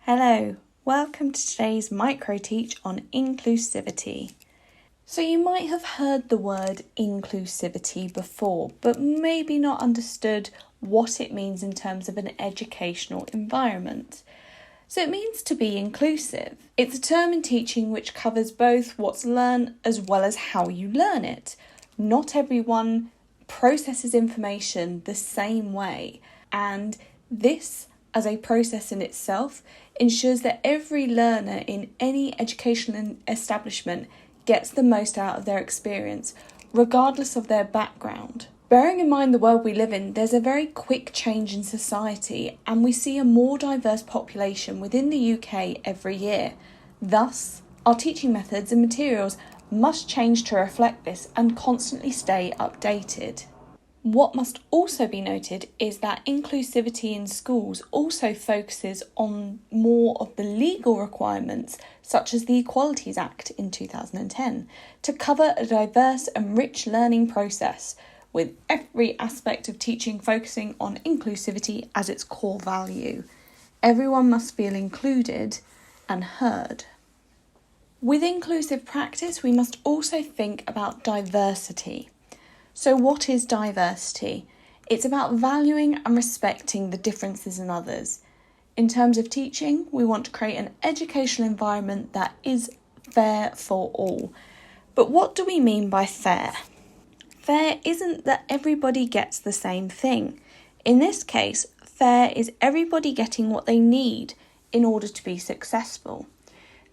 Hello, welcome to today's micro teach on inclusivity. So you might have heard the word inclusivity before, but maybe not understood what it means in terms of an educational environment. So it means to be inclusive. It's a term in teaching which covers both what's learned as well as how you learn it. Not everyone processes information the same way, and this as a process in itself ensures that every learner in any educational establishment gets the most out of their experience, regardless of their background. Bearing in mind the world we live in, there's a very quick change in society and we see a more diverse population within the UK every year. Thus, our teaching methods and materials must change to reflect this and constantly stay updated. What must also be noted is that inclusivity in schools also focuses on more of the legal requirements, such as the Equalities Act in 2010, to cover a diverse and rich learning process, with every aspect of teaching focusing on inclusivity as its core value. Everyone must feel included and heard. With inclusive practice, we must also think about diversity. So what is diversity? It's about valuing and respecting the differences in others. In terms of teaching, we want to create an educational environment that is fair for all. But what do we mean by fair? Fair isn't that everybody gets the same thing. In this case, fair is everybody getting what they need in order to be successful.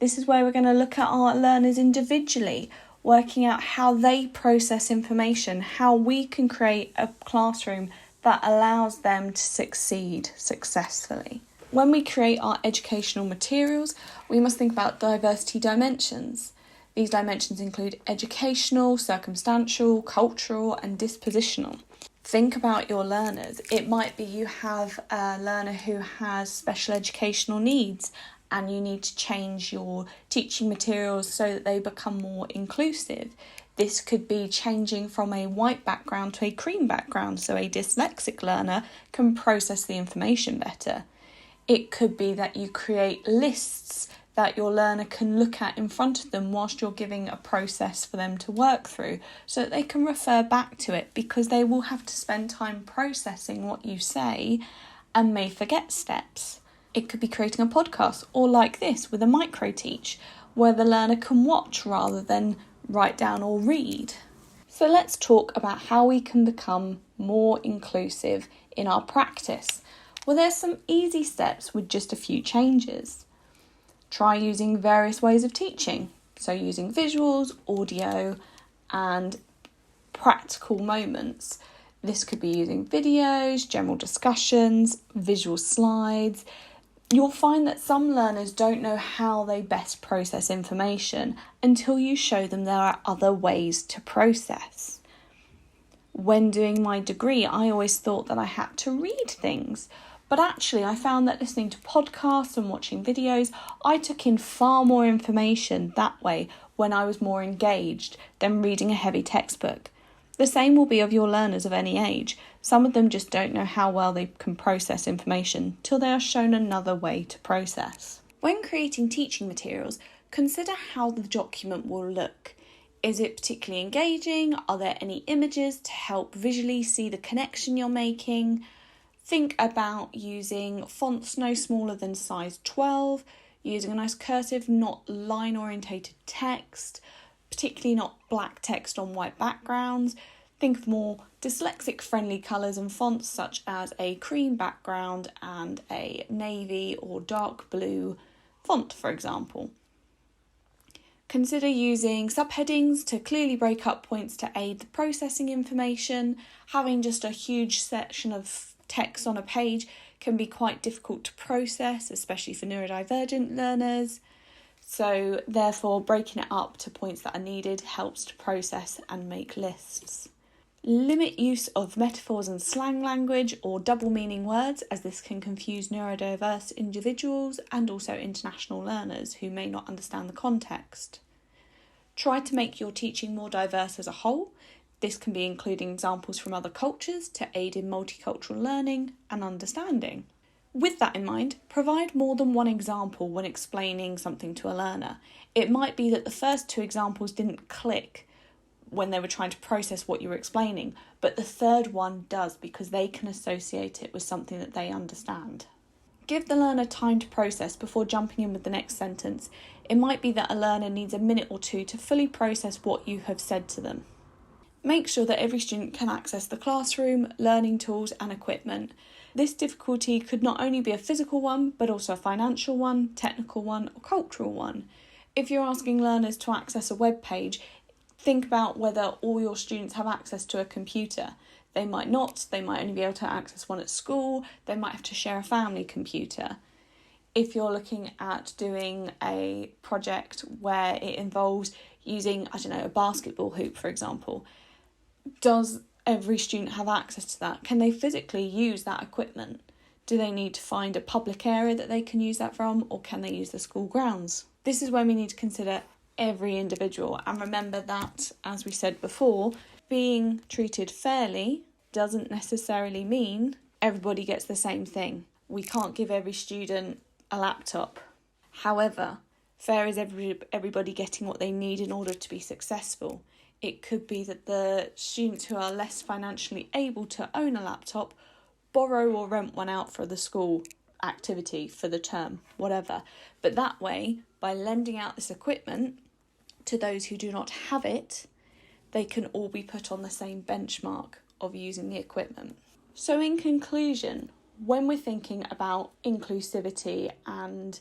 This is where we're going to look at our learners individually, working out how they process information, how we can create a classroom that allows them to succeed successfully. When we create our educational materials, we must think about diversity dimensions. These dimensions include educational, circumstantial, cultural, and dispositional. Think about your learners. It might be you have a learner who has special educational needs and you need to change your teaching materials so that they become more inclusive. This could be changing from a white background to a cream background so a dyslexic learner can process the information better. It could be that you create lists that your learner can look at in front of them whilst you're giving a process for them to work through so that they can refer back to it, because they will have to spend time processing what you say and may forget steps. It could be creating a podcast, or like this with a micro teach, where the learner can watch rather than write down or read. So let's talk about how we can become more inclusive in our practice. Well, there's some easy steps with just a few changes. Try using various ways of teaching, so using visuals, audio, and practical moments. This could be using videos, general discussions, visual slides. You'll find that some learners don't know how they best process information until you show them there are other ways to process. When doing my degree, I always thought that I had to read things, but actually I found that listening to podcasts and watching videos, I took in far more information that way when I was more engaged than reading a heavy textbook. The same will be of your learners of any age. Some of them just don't know how well they can process information till they are shown another way to process. When creating teaching materials, consider how the document will look. Is it particularly engaging? Are there any images to help visually see the connection you're making? Think about using fonts no smaller than size 12, using a nice cursive, not line-orientated text, particularly not black text on white backgrounds. Think of more dyslexic-friendly colours and fonts such as a cream background and a navy or dark blue font, for example. Consider using subheadings to clearly break up points to aid the processing information. Having just a huge section of text on a page can be quite difficult to process, especially for neurodivergent learners. So therefore, breaking it up to points that are needed helps to process and make lists. Limit use of metaphors and slang language or double meaning words, as this can confuse neurodiverse individuals and also international learners who may not understand the context. Try to make your teaching more diverse as a whole. This can be including examples from other cultures to aid in multicultural learning and understanding. With that in mind, provide more than one example when explaining something to a learner. It might be that the first 2 examples didn't click when they were trying to process what you were explaining, but the third one does because they can associate it with something that they understand. Give the learner time to process before jumping in with the next sentence. It might be that a learner needs a minute or 2 to fully process what you have said to them. Make sure that every student can access the classroom, learning tools and equipment. This difficulty could not only be a physical one, but also a financial one, technical one or cultural one. If you're asking learners to access a web page, think about whether all your students have access to a computer. They might not, they might only be able to access one at school, they might have to share a family computer. If you're looking at doing a project where it involves using, a basketball hoop, for example, does every student have access to that? Can they physically use that equipment? Do they need to find a public area that they can use that from, or can they use the school grounds? This is when we need to consider every individual, and remember that, as we said before, being treated fairly doesn't necessarily mean everybody gets the same thing. We can't give every student a laptop. However, fair is everybody getting what they need in order to be successful. It could be that the students who are less financially able to own a laptop borrow or rent one out for the school activity for the term, whatever. But that way, by lending out this equipment to those who do not have it, they can all be put on the same benchmark of using the equipment. So in conclusion, when we're thinking about inclusivity and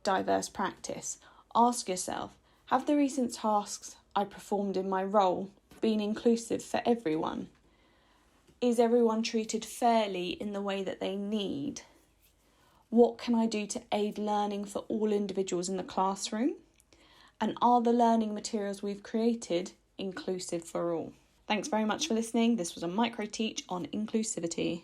diverse practice, ask yourself, have the recent tasks I performed in my role been inclusive for everyone? Is everyone treated fairly in the way that they need? What can I do to aid learning for all individuals in the classroom? And are the learning materials we've created inclusive for all? Thanks very much for listening. This was a micro teach on inclusivity.